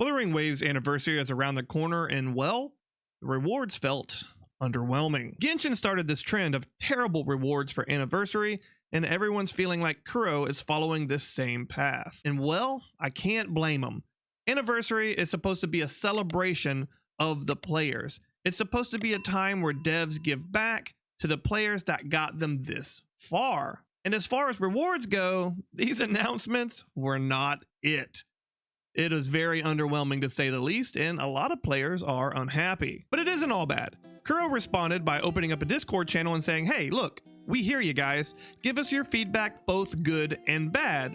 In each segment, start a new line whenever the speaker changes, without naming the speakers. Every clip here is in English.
Wuthering Waves anniversary is around the corner, and well, the rewards felt underwhelming. Genshin started this trend of terrible rewards for anniversary, and everyone's feeling like Kuro is following this same path. And well, I can't blame them. Anniversary is supposed to be a celebration of the players. It's supposed to be a time where devs give back to the players that got them this far. And as far as rewards go, these announcements were not it. It is very underwhelming to say the least, and a lot of players are unhappy. But it isn't all bad. Kuro responded by opening up a Discord channel and saying, hey, look, we hear you guys. Give us your feedback, both good and bad.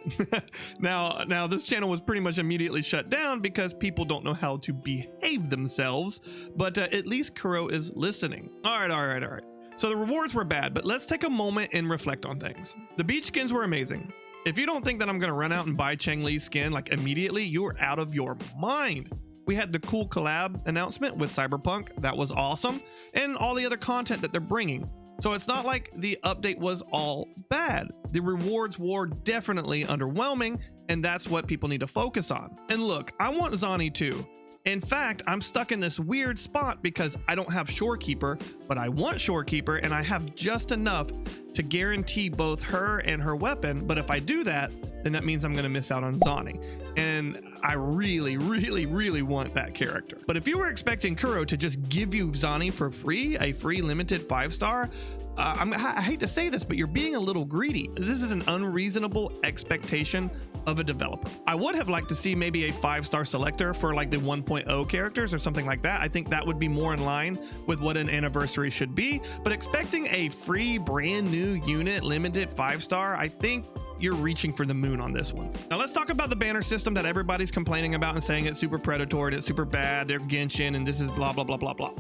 Now this channel was pretty much immediately shut down because people don't know how to behave themselves, but at least Kuro is listening. All right. So the rewards were bad, but let's take a moment and reflect on things. The beach skins were amazing. If you don't think that I'm going to run out and buy Cheng Li's skin like immediately, you're out of your mind. We had the cool collab announcement with Cyberpunk. That was awesome. And all the other content that they're bringing. So it's not like the update was all bad. The rewards were definitely underwhelming, and that's what people need to focus on. And look, I want Zani too. In fact, I'm stuck in this weird spot because I don't have Shorekeeper, but I want Shorekeeper, and I have just enough to guarantee both her and her weapon. But if I do that, then that means I'm going to miss out on Zani. And I really want that character. But if you were expecting Kuro to just give you Zani for free, a free limited 5-star, I hate to say this, but you're being a little greedy. This is an unreasonable expectation of a developer. I would have liked to see maybe a 5-star selector for like the 1.0 characters or something like that. I think that would be more in line with what an anniversary should be, but expecting a free brand new unit limited 5-star, I think you're reaching for the moon on this one. Now let's talk about the banner system that everybody's complaining about and saying it's super predatory and it's super bad, they're Genshin and this is blah blah.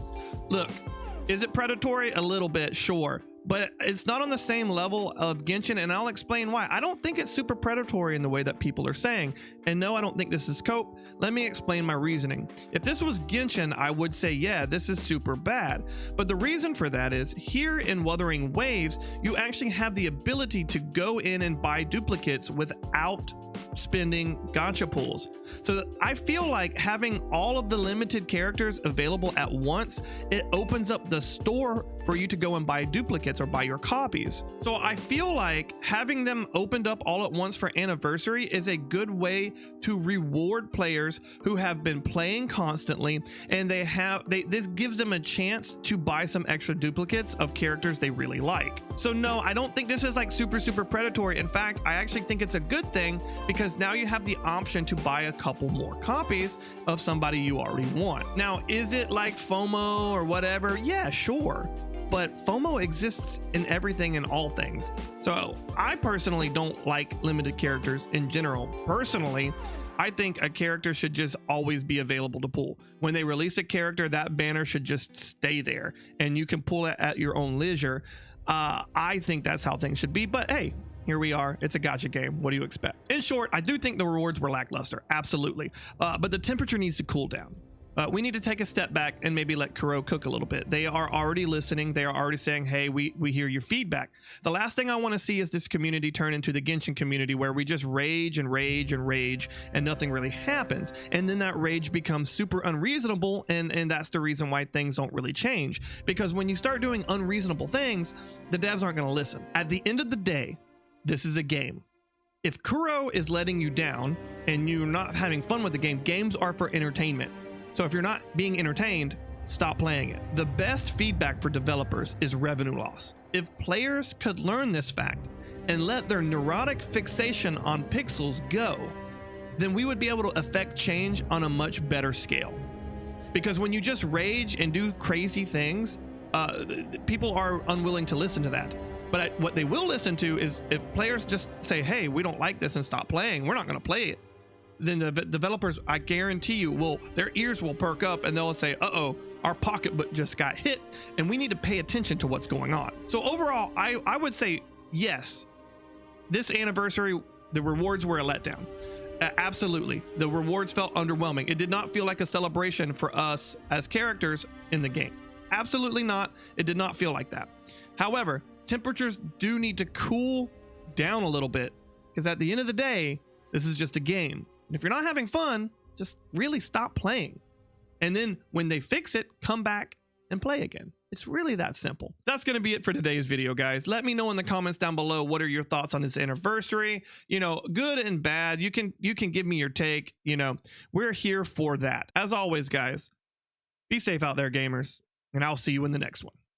Look, is it predatory? A little bit, sure, but it's not on the same level of Genshin, and I'll explain why. I don't think it's super predatory in the way that people are saying, and no, I don't think this is cope. Let me explain my reasoning. If this was Genshin, I would say, yeah, this is super bad, but the reason for that is here in Wuthering Waves, you actually have the ability to go in and buy duplicates without spending gacha pools. So I feel like having all of the limited characters available at once, it opens up the store for you to go and buy duplicates or buy your copies. So I feel like having them opened up all at once for anniversary is a good way to reward players who have been playing constantly, and this gives them a chance to buy some extra duplicates of characters they really like. So no, I don't think this is like super predatory. In fact, I actually think it's a good thing because now you have the option to buy a couple more copies of somebody you already want. Now, is it like FOMO or whatever? Yeah, sure. But FOMO exists in everything and all things. So I personally don't like limited characters in general. Personally, I think a character should just always be available to pull. When they release a character, that banner should just stay there and you can pull it at your own leisure. I think that's how things should be, but hey, here we are. It's a gacha game. What do you expect? In short, I do think the rewards were lackluster. Absolutely. But the temperature needs to cool down. We need to take a step back and maybe let Kuro cook a little bit. They are already listening. They are already saying, hey, we hear your feedback. The last thing I want to see is this community turn into the Genshin community where we just rage and nothing really happens. And then that rage becomes super unreasonable. And that's the reason why things don't really change. Because when you start doing unreasonable things, the devs aren't going to listen. At the end of the day, this is a game. If Kuro is letting you down and you're not having fun with the game, games are for entertainment. So if you're not being entertained, stop playing it. The best feedback for developers is revenue loss. If players could learn this fact and let their neurotic fixation on pixels go, then we would be able to affect change on a much better scale. Because when you just rage and do crazy things, people are unwilling to listen to that. But what they will listen to is if players just say, hey, we don't like this and stop playing, we're not going to play it. Then the developers, I guarantee you, their ears will perk up and they'll say, uh-oh, our pocketbook just got hit and we need to pay attention to what's going on. So overall, I would say, yes, this anniversary, the rewards were a letdown. Absolutely. The rewards felt underwhelming. It did not feel like a celebration for us as characters in the game. Absolutely not. It did not feel like that. However, temperatures do need to cool down a little bit because at the end of the day, this is just a game. And if you're not having fun, Just really stop playing. And then when they fix it, come back and play again. It's really that simple. That's going to be it for today's video, guys. Let me know in the comments down below, what are your thoughts on this anniversary? You know, good and bad. You can give me your take. You know, we're here for that. As always, guys, be safe out there, gamers, and I'll see you in the next one.